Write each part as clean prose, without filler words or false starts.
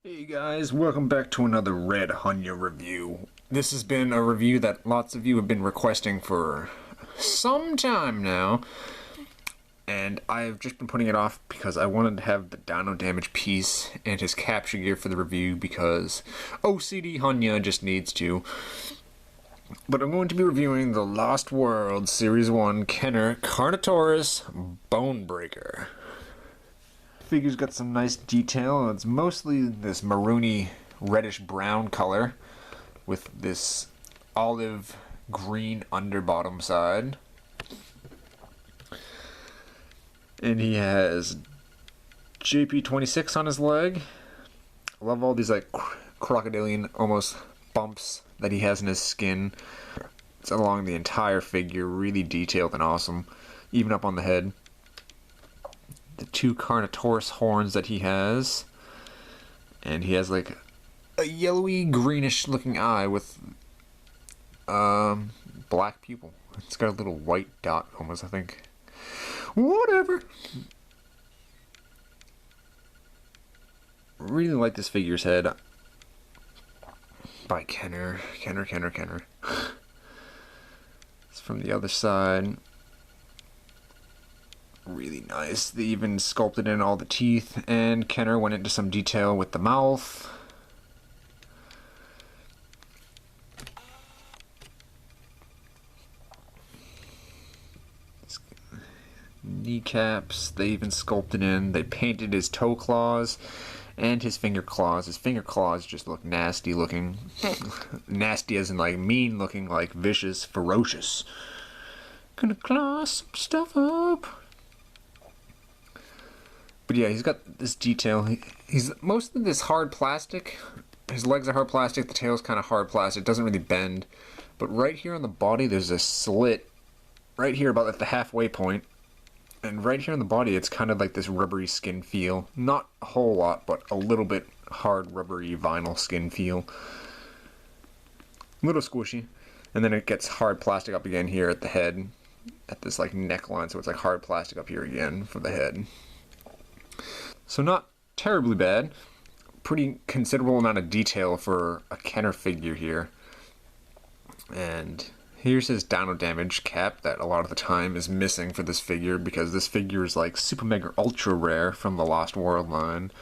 Hey guys, welcome back to another Red Hunya review. This has been a review that lots of you have been requesting for some time now. And I've just been putting it off because I wanted to have the Dino Damage piece and his capture gear for the review because OCD Hunya just needs to. But I'm going to be reviewing the Lost World Series 1 Carnotaurus Bonebreaker. Figure's got some nice detail. It's mostly this maroony reddish brown color with this olive green underbottom side. And he has JP26 on his leg. I love all these like crocodilian almost bumps that he has in his skin. It's along the entire figure, really detailed and awesome, even up on the head. The two Carnotaurus horns that he has, and he has like a yellowy greenish looking eye with black pupil. It's got a little white dot almost, I think. Whatever. Really like this figure's head by Kenner. It's from the other side. Really nice. They even sculpted in all the teeth, and Kenner went into some detail with the mouth. Kneecaps, they even sculpted in. They painted his toe claws and his finger claws. His finger claws just look nasty looking. Nasty as in like mean looking, like vicious, ferocious. Gonna claw some stuff up. But yeah, he's got this detail. He's most of this hard plastic. His legs are hard plastic. The tail's kind of hard plastic. It doesn't really bend. But right here on the body, there's a slit. Right here, about at the halfway point. And right here on the body, it's kind of like this rubbery skin feel. Not a whole lot, but a little bit hard, rubbery vinyl skin feel. A little squishy. And then it gets hard plastic up again here at the head. At this like neckline, so it's like hard plastic up here again for the head. So not terribly bad. Pretty considerable amount of detail for a Kenner figure here. And here's his Dino Damage cap that a lot of the time is missing for this figure because this figure is like super mega ultra rare from the Lost World line.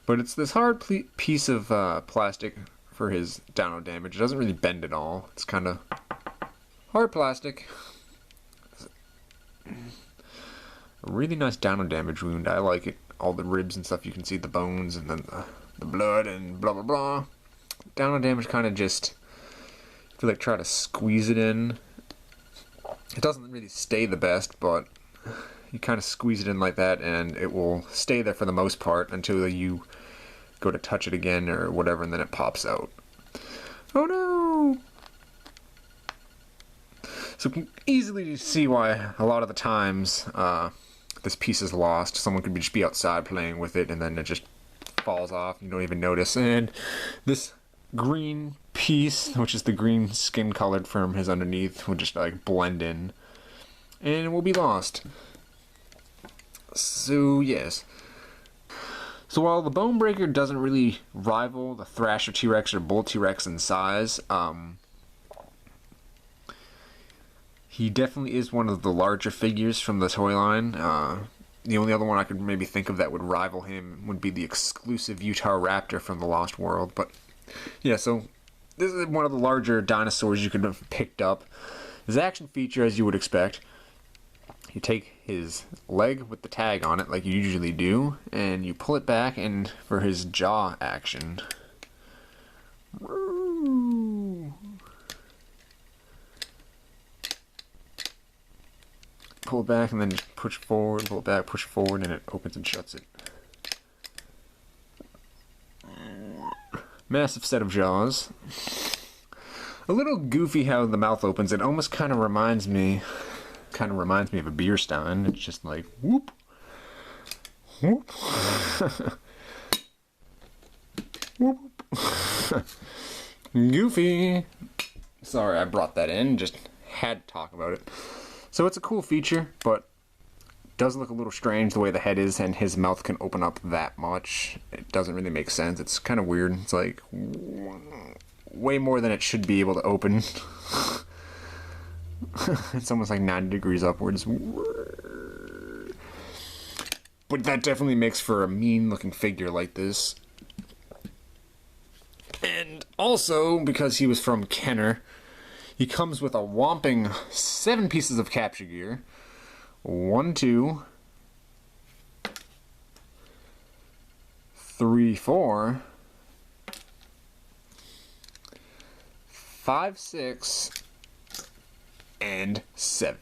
But it's this hard piece of plastic for his Dino Damage. It doesn't really bend at all. It's kind of hard plastic. A really nice Dino Damage wound. I like it. All the ribs and stuff, you can see the bones and then the blood and blah blah blah. Dino Damage kind of just, if you like try to squeeze it in, it doesn't really stay the best, but you kind of squeeze it in like that and it will stay there for the most part until you go to touch it again or whatever, and then it pops out. Oh no! So you can easily see why a lot of the times this piece is lost. Someone could just be outside playing with it and then it just falls off. You don't even notice. And this green piece, which is the green skin colored from his underneath, will just like blend in and it will be lost. So yes. So while the Bonebreaker doesn't really rival the Thrasher T-Rex or Bull T-Rex in size, he definitely is one of the larger figures from the toy line. The only other one I could maybe think of that would rival him would be the exclusive Utah Raptor from the Lost World. But yeah, so this is one of the larger dinosaurs you could have picked up. His action feature, as you would expect, you take his leg with the tag on it like you usually do, and you pull it back, and for his jaw action. Pull it back and then just push forward, pull it back, push forward, and it opens and shuts it. Massive set of jaws. A little goofy how the mouth opens. It almost kind of reminds me of a beer stein. It's just like whoop, whoop, whoop. Goofy. Sorry, I brought that in. Just had to talk about it. So it's a cool feature, but does look a little strange the way the head is and his mouth can open up that much. It doesn't really make sense. It's kind of weird. It's like way more than it should be able to open. It's almost like 90 degrees upwards. But that definitely makes for a mean looking figure like this. And also, because he was from Kenner, he comes with a whopping 7 pieces of capture gear. 1, 2, 3, 4, 5, 6, and 7.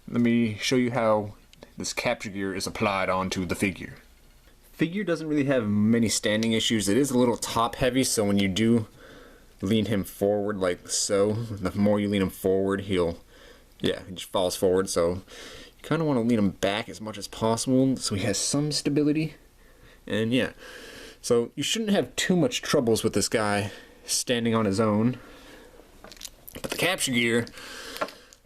Let me show you how this capture gear is applied onto the figure. Figure doesn't really have many standing issues. It is a little top heavy, so when you do lean him forward like so, the more you lean him forward, he just falls forward. So you kind of want to lean him back as much as possible so he has some stability. And yeah, so you shouldn't have too much troubles with this guy standing on his own. But the capture gear,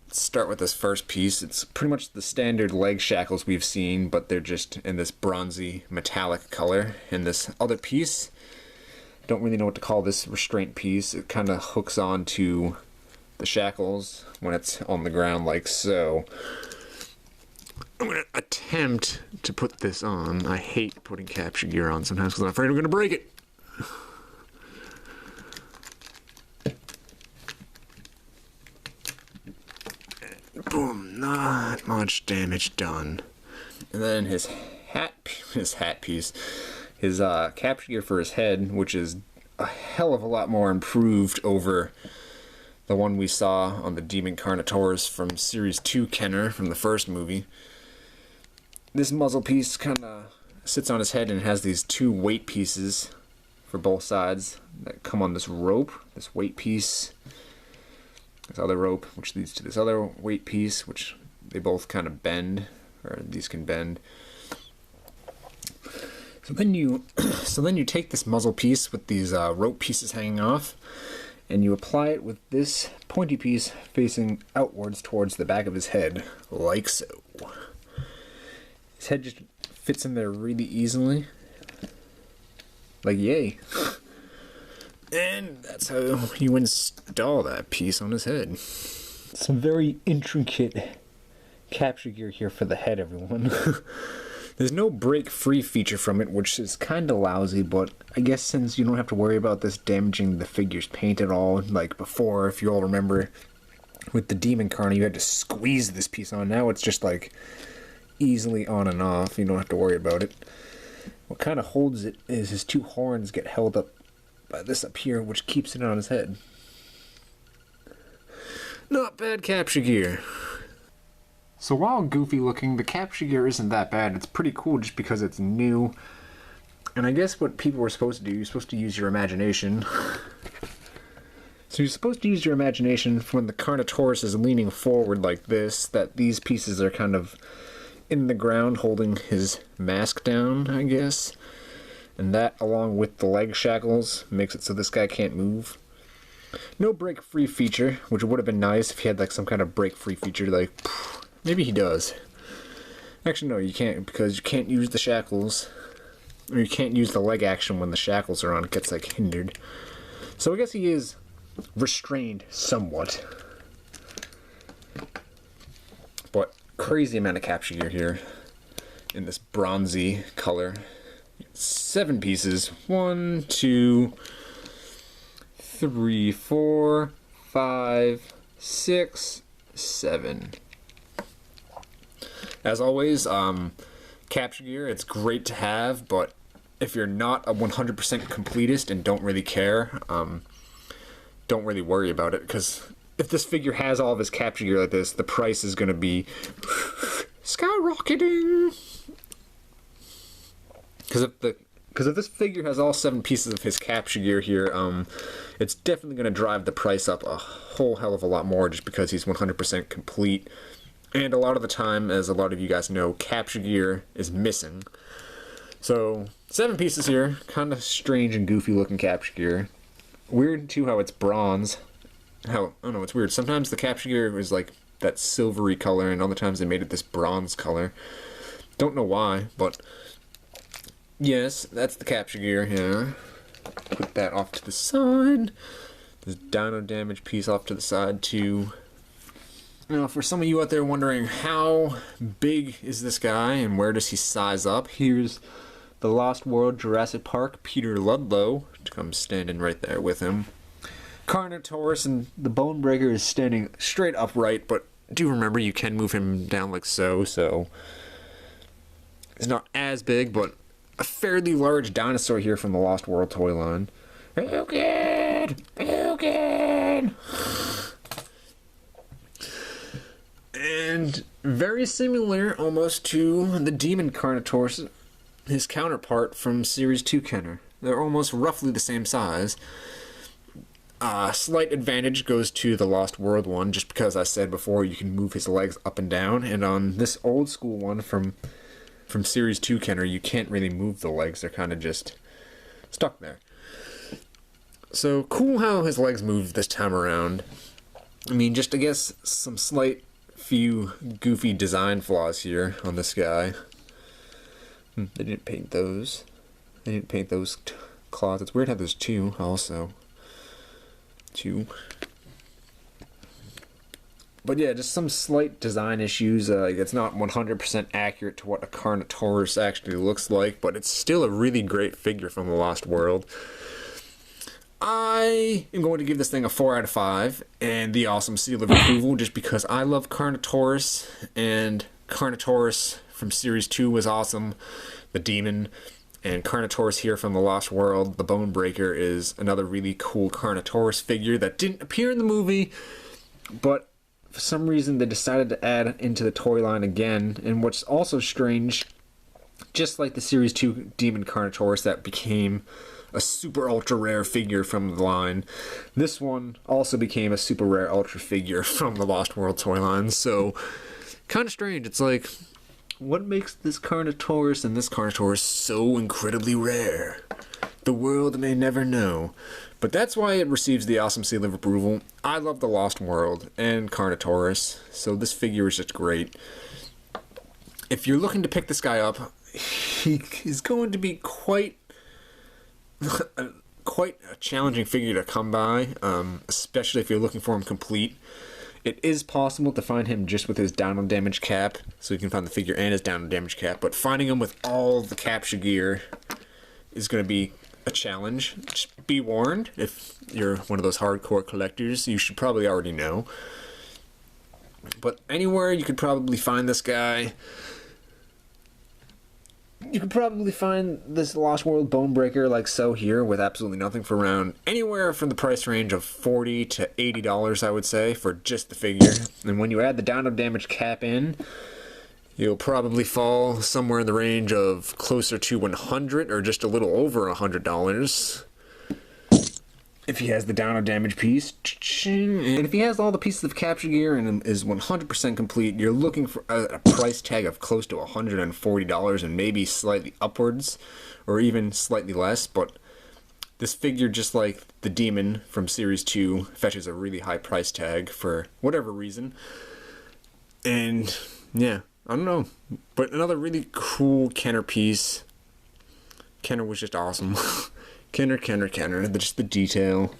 let's start with this first piece. It's pretty much the standard leg shackles we've seen, but they're just in this bronzy metallic color. And this other piece, don't really know what to call this restraint piece. It kind of hooks onto the shackles when it's on the ground like so. I'm going to attempt to put this on. I hate putting capture gear on sometimes because I'm afraid I'm going to break it. Boom, not much damage done. And then his hat piece, his capture gear for his head, which is a hell of a lot more improved over the one we saw on the Demon Carnotaurus from Series 2 Kenner from the first movie. This muzzle piece kind of sits on his head and has these 2 weight pieces for both sides that come on this rope, this weight piece, this other rope, which leads to this other weight piece, which they both kind of bend, or these can bend. So then you take this muzzle piece with these rope pieces hanging off, and you apply it with this pointy piece facing outwards towards the back of his head, like so. His head just fits in there really easily. Like, yay. And that's how you install that piece on his head. Some very intricate capture gear here for the head, everyone. There's no break-free feature from it, which is kind of lousy, but I guess since you don't have to worry about this damaging the figure's paint at all, like before, if you all remember, with the Demon Carno, you had to squeeze this piece on. Now it's just like easily on and off. You don't have to worry about it. What kind of holds it is his 2 horns get held up by this up here, which keeps it on his head. Not bad capture gear. So while goofy looking, the capture gear isn't that bad. It's pretty cool just because it's new. And I guess what people were supposed to do, you're supposed to use your imagination. So you're supposed to use your imagination for when the Carnotaurus is leaning forward like this, that these pieces are kind of in the ground holding his mask down, I guess. And that, along with the leg shackles, makes it so this guy can't move. No break-free feature, which would have been nice if he had like some kind of break-free feature, like, maybe he does. Actually, no, you can't, because you can't use the shackles, or you can't use the leg action when the shackles are on. It gets like hindered. So I guess he is restrained somewhat. But crazy amount of capture gear here in this bronzy color. 7 pieces. 1, 2, 3, 4, 5, 6, 7. As always, capture gear, it's great to have, but if you're not a 100% completist and don't really care, don't really worry about it, because if this figure has all of his capture gear like this, the price is going to be skyrocketing. Because if this figure has all 7 pieces of his capture gear here, it's definitely going to drive the price up a whole hell of a lot more just because he's 100% complete. And a lot of the time, as a lot of you guys know, capture gear is missing. So, 7 pieces here, kind of strange and goofy looking capture gear. Weird too how it's bronze. I don't know, it's weird. Sometimes the capture gear is like that silvery color, and other times they made it this bronze color. Don't know why, but Yes, that's the capture gear here. Put that off to the side. This dino damage piece off to the side too. Now, for some of you out there wondering how big is this guy and where does he size up, here's the Lost World Jurassic Park Peter Ludlow to come standing right there with him. Carnotaurus and the Bone Breaker is standing straight upright, but do remember you can move him down like so, so it's not as big, but a fairly large dinosaur here from the Lost World toy line. Bukin! And very similar almost to the Demon Carnotaurus, his counterpart from Series 2 Kenner. They're almost roughly the same size. Slight advantage goes to the Lost World one, just because I said before you can move his legs up and down, and on this old school one from Series 2 Kenner, you can't really move the legs. They're kind of just stuck there. So cool how his legs move this time around. I mean, just I guess some slight few goofy design flaws here on this guy. They didn't paint those. They didn't paint those claws. It's weird how there's two also. Two. But yeah, just some slight design issues. It's not 100% accurate to what a Carnotaurus actually looks like, but it's still a really great figure from the Lost World. I am going to give this thing a 4 out of 5 and the awesome seal of approval, just because I love Carnotaurus, and Carnotaurus from Series 2 was awesome. The Demon, and Carnotaurus here from the Lost World, the Bone Breaker, is another really cool Carnotaurus figure that didn't appear in the movie, but for some reason they decided to add into the toy line again. And what's also strange, just like the Series 2 Demon Carnotaurus that became a super ultra rare figure from the line, this one also became a super rare ultra figure from the Lost World toy line. So kind of strange. It's like, what makes this Carnotaurus and this Carnotaurus so incredibly rare? The world may never know. But that's why it receives the awesome seal of approval. I love the Lost World and Carnotaurus, so this figure is just great. If you're looking to pick this guy up, he is going to be quite a challenging figure to come by, especially if you're looking for him complete. It is possible to find him just with his down on damage cap, so you can find the figure and his down on damage cap, but finding him with all the capture gear is going to be a challenge. Just be warned, if you're one of those hardcore collectors, you should probably already know. But anywhere you could probably find this guy. You could probably find this Lost World Bone Breaker like so here with absolutely nothing for around anywhere from the price range of $40 to $80, I would say, for just the figure. And when you add the down of damage cap in, you'll probably fall somewhere in the range of closer to $100 or just a little over $100. If he has the down of damage piece, and if he has all the pieces of capture gear and is 100% complete, you're looking for a price tag of close to $140 and maybe slightly upwards, or even slightly less. But this figure, just like the Demon from Series 2, fetches a really high price tag for whatever reason. And yeah, I don't know, but another really cool Kenner piece. Kenner was just awesome. Kenner, just the detail.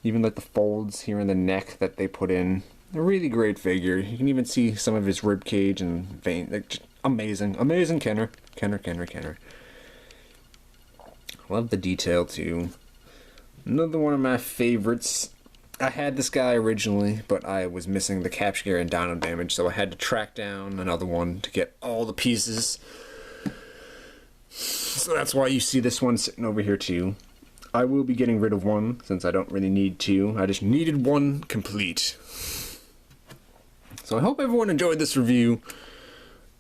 Even like the folds here in the neck that they put in. A really great figure. You can even see some of his rib cage and vein. Like, just amazing. Amazing Kenner. Kenner. Love the detail too. Another one of my favorites. I had this guy originally, but I was missing the capture gear and dino damage, so I had to track down another one to get all the pieces. So that's why you see this one sitting over here too. I will be getting rid of one since I don't really need two. I just needed one complete. So I hope everyone enjoyed this review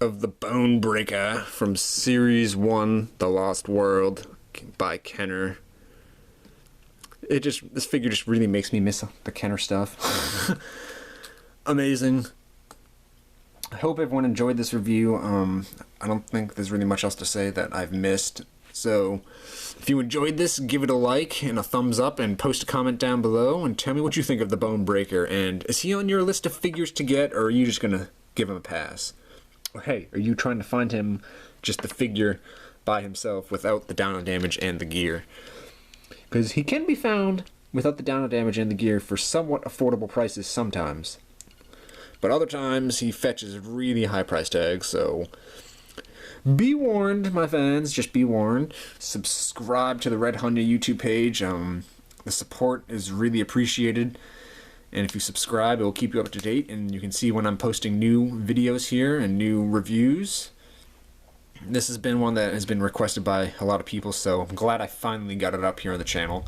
of the Bone Breaker from Series 1, The Lost World by Kenner. This figure just really makes me miss the Kenner stuff. Amazing. I hope everyone enjoyed this review. I don't think there's really much else to say that I've missed. So, if you enjoyed this, give it a like and a thumbs up and post a comment down below and tell me what you think of the Bone Breaker. And is he on your list of figures to get, or are you just going to give him a pass? Or hey, are you trying to find him just the figure by himself without the dino damage and the gear. Because he can be found without the dino damage and the gear for somewhat affordable prices sometimes. But other times he fetches really high price tags, so be warned, my fans, just be warned. Subscribe to the Red Hunya YouTube page. The support is really appreciated. And if you subscribe, it will keep you up to date, and you can see when I'm posting new videos here and new reviews. This has been one that has been requested by a lot of people, so I'm glad I finally got it up here on the channel.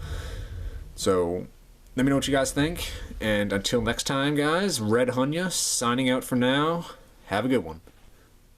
So let me know what you guys think, and until next time, guys, Red Hunya signing out for now. Have a good one.